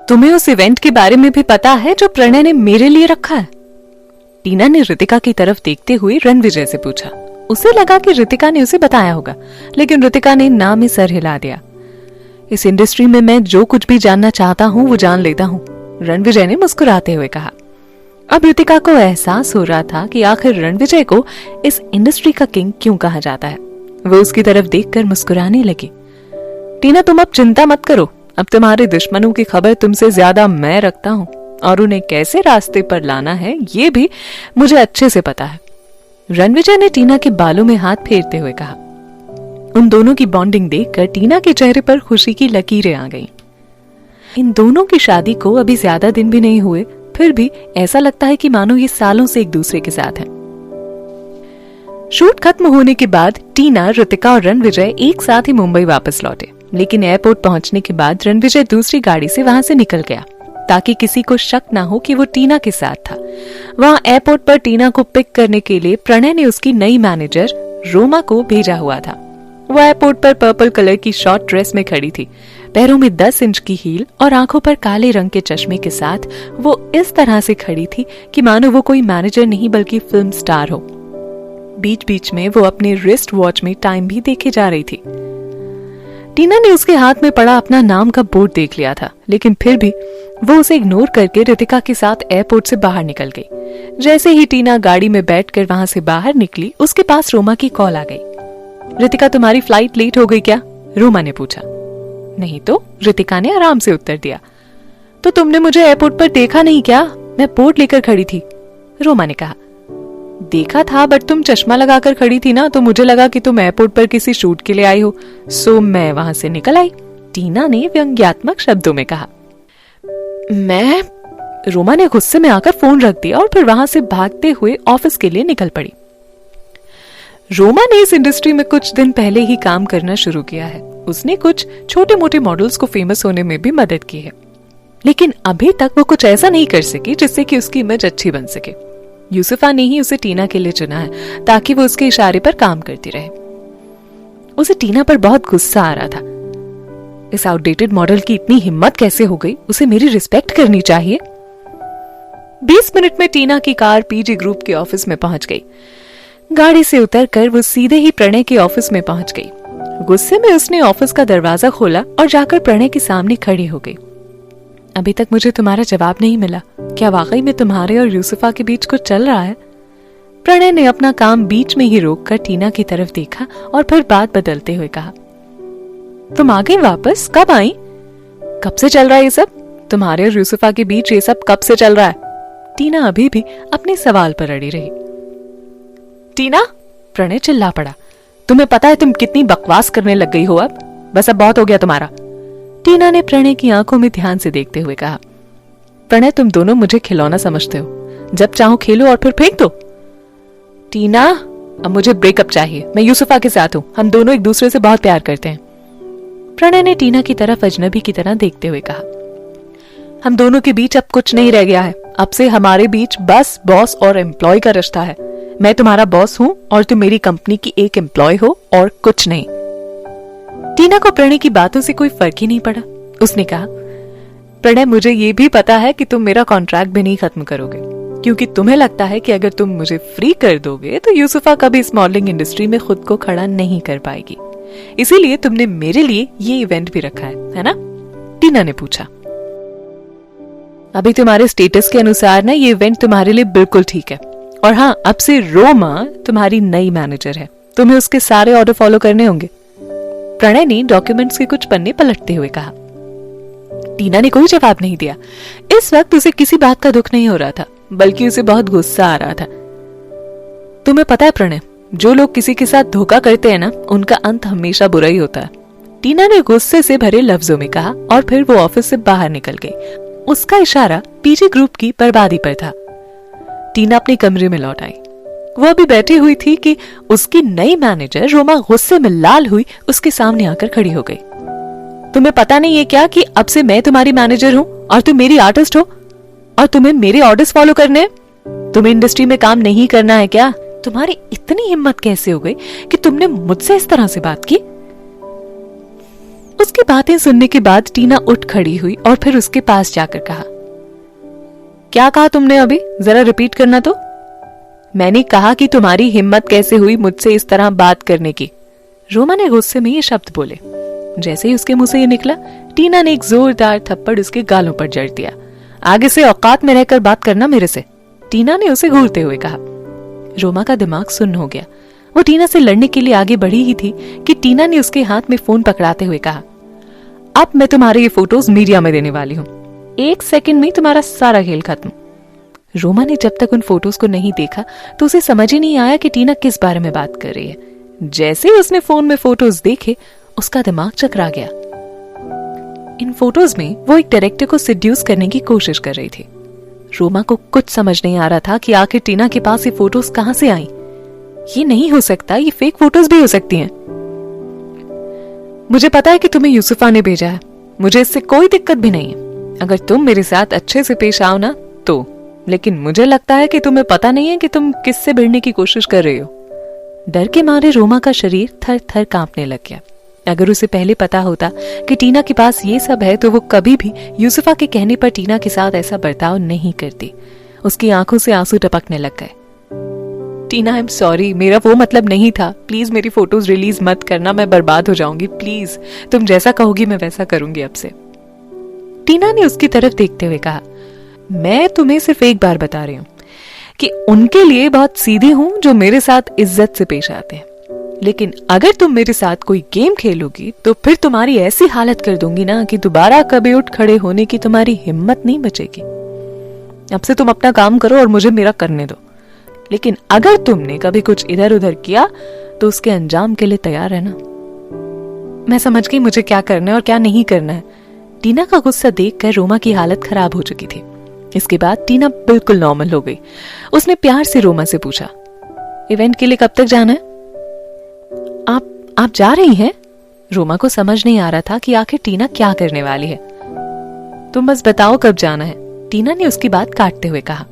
तुम्हें उस इवेंट के बारे में भी पता है जो प्रणय ने मेरे लिए रखा है? टीना ने रितिका की तरफ देखते हुए रणविजय से पूछा। उसे लगा कि रितिका ने उसे बताया होगा, लेकिन रितिका ने ना में सर हिला दिया। इस इंडस्ट्री में मैं जो कुछ भी जानना चाहता हूँ वो जान लेता हूँ, रणविजय ने मुस्कुराते हुए कहा। अब रितिका को एहसास हो रहा था कि आखिर रणविजय को इस इंडस्ट्री का किंग क्यों कहा जाता है। वो उसकी तरफ देखकर मुस्कुराने लगी। टीना, तुम अब चिंता मत करो, अब तुम्हारे दुश्मनों की खबर तुमसे ज्यादा मैं रखता हूँ और उन्हें कैसे रास्ते पर लाना है ये भी मुझे अच्छे से पता है। रणविजय ने टीना के बालों में हाथ फेरते हुए कहा। उन दोनों की बॉन्डिंग देखकर टीना के चेहरे पर खुशी की लकीरें आ गईं। इन दोनों की शादी को अभी ज्यादा दिन भी नहीं हुए, फिर भी ऐसा लगता है कि मानो ये सालों से एक दूसरे के साथ हैं। शूट खत्म होने के बाद टीना, रितिका और रणविजय एक साथ ही मुंबई वापस लौटे, लेकिन एयरपोर्ट पहुंचने के बाद रणविजय दूसरी गाड़ी से वहां से निकल गया ताकि किसी को शक ना हो कि वो टीना के साथ था। वहां एयरपोर्ट पर टीना को पिक करने के लिए प्रणय ने उसकी नई मैनेजर रोमा को भेजा हुआ था। वो एयरपोर्ट पर पर्पल कलर की शॉर्ट ड्रेस में खड़ी थी, पैरों में 10 इंच की हील और आंखों पर काले रंग के चश्मे के साथ वो इस तरह से खड़ी थी कि मानो वो कोई मैनेजर नहीं बल्कि फिल्म स्टार हो। बीच बीच में वो अपने रिस्ट वॉच में टाइम भी देखे जा रही थी। टीना ने उसके हाथ में पड़ा अपना नाम का बोर्ड देख लिया था, लेकिन फिर भी वो उसे इग्नोर करके रितिका के साथ एयरपोर्ट से बाहर निकल गई। जैसे ही टीना गाड़ी में बैठकर वहां से बाहर निकली, उसके पास रोमा की कॉल आ गई। रितिका, तुम्हारी फ्लाइट लेट हो गई क्या? रोमा ने पूछा। नहीं तो, रितिका ने आराम से उत्तर दिया। तो तुमने मुझे एयरपोर्ट पर देखा नहीं क्या? मैं बोर्ड लेकर खड़ी थी, रोमा ने कहा। देखा था, बट तुम चश्मा लगाकर खड़ी थी ना, तो मुझे लगा कि तुम एयरपोर्ट पर किसी शूट के लिए आई हो, सो मैं वहां से निकल आई, टीना ने व्यंग्यात्मक शब्दों में कहा। मैं, रोमा ने गुस्से में आकर फोन रख दिया और फिर वहां से भागते हुए ऑफिस के लिए निकल पड़ी। रोमा ने इस इंडस्ट्री में कुछ दिन पहले ही काम करना शुरू किया है। उसने कुछ छोटे मोटे मॉडल्स को फेमस होने में भी मदद की है, लेकिन अभी तक वो कुछ ऐसा नहीं कर सकी जिससे कि उसकी इमेज अच्छी बन सके। यूसुफा ने ही उसे टीना के लिए चुना है ताकि वो उसके इशारे पर काम करती रहे। उसे टीना पर बहुत गुस्सा आ रहा था। इस आउटडेटेड मॉडल की इतनी हिम्मत कैसे हो गई? उसे मेरी रिस्पेक्ट करनी चाहिए। 20 मिनट में टीना की कार पीजी ग्रुप के ऑफिस में पहुंच गई। गाड़ी से उतरकर वो सीधे ही प्रणय के ऑफिस में पहुंच गई। गुस्से में उसने ऑफिस का दरवाजा खोला और जाकर प्रणय के सामने खड़ी हो गई। अभी तक मुझे तुम्हारा जवाब नहीं मिला, क्या वाकई में तुम्हारे और यूसुफा के बीच कुछ चल रहा है? प्रणय ने अपना काम बीच में ही रोककर टीना की तरफ देखा और फिर बात बदलते हुए कहा। तुम आ गई वापस? कब आई? कब से चल रहा है ये सब? तुम्हारे और यूसुफा के बीच ये सब कब से चल रहा है? टीना अभी भी अपने सवाल पर अड़ी रही। टीना, प्रणय चिल्ला पड़ा, तुम्हें पता है तुम कितनी बकवास करने लग गई हो अब? बस अब बहुत हो गया तुम्हारा, टीना ने प्रणय की आंखों में ध्यान से देखते हुए कहा। प्रणय, तुम दोनों मुझे खिलौना समझते हो, जब चाहो खेलो और फिर फेंक दो। टीना, अब मुझे ब्रेकअप चाहिए, मैं यूसुफा के साथ हूं, हम दोनों एक दूसरे से बहुत प्यार करते हैं, प्रणय ने टीना की तरफ अजनबी की तरह देखते हुए कहा। हम दोनों के बीच अब कुछ नहीं रह गया है, अब से हमारे बीच बस बॉस और एम्प्लॉय का रिश्ता है। मैं तुम्हारा बॉस हूं और तुम मेरी कंपनी की एक एम्प्लॉय हो और कुछ नहीं। टीना को प्रणय की बातों से कोई फर्क ही नहीं पड़ा। उसने कहा, प्रणय, मुझे ये भी पता है कि तुम मेरा कॉन्ट्रैक्ट भी नहीं खत्म करोगे, क्योंकि तुम्हें लगता है कि अगर तुम मुझे फ्री कर दोगे तो यूसुफा कभी इस मॉडलिंग इंडस्ट्री में खुद को खड़ा नहीं कर पाएगी, इसीलिए तुमने मेरे लिए ये इवेंट भी रखा है ना? टीना ने पूछा। अभी तुम्हारे स्टेटस के अनुसार ना ये इवेंट तुम्हारे लिए बिल्कुल ठीक है, और हाँ, अब से रोमा तुम्हारी नई मैनेजर है, तुम्हें उसके सारे ऑर्डर फॉलो करने होंगे। प्रणय ने डॉक्यूमेंट्स के कुछ पन्ने पलटते हुए कहा। टीना ने कोई जवाब नहीं दिया। इस वक्त उसे किसी बात का दुख नहीं हो रहा था, बल्कि उसे बहुत गुस्सा आ रहा था। तुम्हें पता है प्रणय, जो लोग किसी के साथ धोखा करते हैं ना, उनका अंत हमेशा बुरा ही होता है, टीना ने गुस्से से भरे लफ्जों में कहा और फिर वो ऑफिस से बाहर निकल गई। उसका इशारा पीजी ग्रुप की बर्बादी पर था। टीना अपने कमरे में लौट आई। वो अभी बैठी हुई थी कि उसकी नई मैनेजर रोमा गुस्से में लाल हुई उसके सामने आकर खड़ी हो गई। तुम्हें पता नहीं है क्या कि अब से मैं तुम्हारी मैनेजर हूँ और तुम मेरी आर्टिस्ट हो, और तुम्हें मेरे ऑर्डर्स फॉलो करने हैं? तुम्हें इंडस्ट्री में काम नहीं करना है क्या? तुम्हारी इतनी हिम्मत कैसे हो गई कि तुमने मुझसे इस तरह से बात की? उसकी बातें सुनने के बाद टीना उठ खड़ी हुई और फिर उसके पास जाकर कहा, क्या कहा तुमने अभी, जरा रिपीट करना तो। मैंने कहा कि तुम्हारी हिम्मत कैसे हुई मुझसे इस तरह बात करने की। रोमा ने गुस्से में ये शब्द बोले। जैसे ही उसके मुंह से ये निकला, टीना ने एक जोरदार थप्पड़ उसके गालों पर जड़ दिया। आगे से औकात में रहकर बात करना मेरे से, टीना ने उसे घूरते हुए कहा। रोमा का दिमाग सुन्न हो गया। वो टीना से लड़ने के लिए आगे बढ़ी ही थी कि टीना ने उसके हाथ में फोन पकड़ाते हुए कहा, अब मैं तुम्हारे ये फोटोज मीडिया में देने वाली हूँ, 1 सेकंड में तुम्हारा सारा खेल खत्म। रोमा ने जब तक उन फोटोज को नहीं देखा तो उसे समझ ही नहीं आया कि टीना किस बारे में बात कर रही है। जैसे ही उसने फोन में फोटोज देखे, उसका दिमाग चकरा गया। इन फोटोज में वो एक डायरेक्टर को सिड्यूस करने की कोशिश कर रही थी। रोमा को कुछ समझ नहीं आ रहा था कि आखिर टीना के पास ये फोटोज कहां से आई। ये नहीं हो सकता, ये फेक फोटोज भी हो सकती हैं। मुझे पता है कि तुम्हें यूसुफा ने भेजा है, मुझे इससे कोई दिक्कत भी नहीं है अगर तुम मेरे साथ अच्छे से पेश आओ ना तो, लेकिन मुझे लगता है कि तुम्हें पता नहीं है कि तुम किससे भिड़ने की कोशिश कर रही हो। डर के मारे रोमा का शरीर थर थर कांपने लग गया। अगर उसे पहले पता होता कि टीना के पास ये सब है तो वो कभी भी यूसुफा के कहने पर टीना के साथ ऐसा बर्ताव नहीं करती। उसकी आंखों से आंसू टपकने लग गए। टीना, आई एम सॉरी, मेरा वो मतलब नहीं था, प्लीज मेरी फोटोज रिलीज मत करना, मैं बर्बाद हो जाऊंगी, प्लीज तुम जैसा कहोगी मैं वैसा करूंगी अब से। टीना ने उसकी तरफ देखते हुए कहा, मैं तुम्हें सिर्फ एक बार बता रही हूँ कि उनके लिए बहुत सीधे हूं जो मेरे साथ इज्जत से पेश आते हैं, लेकिन अगर तुम मेरे साथ कोई गेम खेलोगी तो फिर तुम्हारी ऐसी हालत कर दूंगी ना कि दोबारा कभी उठ खड़े होने की तुम्हारी हिम्मत नहीं बचेगी। अब से तुम अपना काम करो और मुझे मेरा करने दो, लेकिन अगर तुमने कभी कुछ इधर उधर किया तो उसके अंजाम के लिए तैयार रहना। मैं समझ गई मुझे क्या करना है और क्या नहीं करना है। टीना का गुस्सा देखकर रोमा की हालत खराब हो चुकी थी। इसके बाद टीना बिल्कुल नॉर्मल हो गई। उसने प्यार से रोमा से पूछा, इवेंट के लिए कब तक जाना है? आप जा रही हैं? रोमा को समझ नहीं आ रहा था कि आखिर टीना क्या करने वाली है। तुम बस बताओ कब जाना है, टीना ने उसकी बात काटते हुए कहा।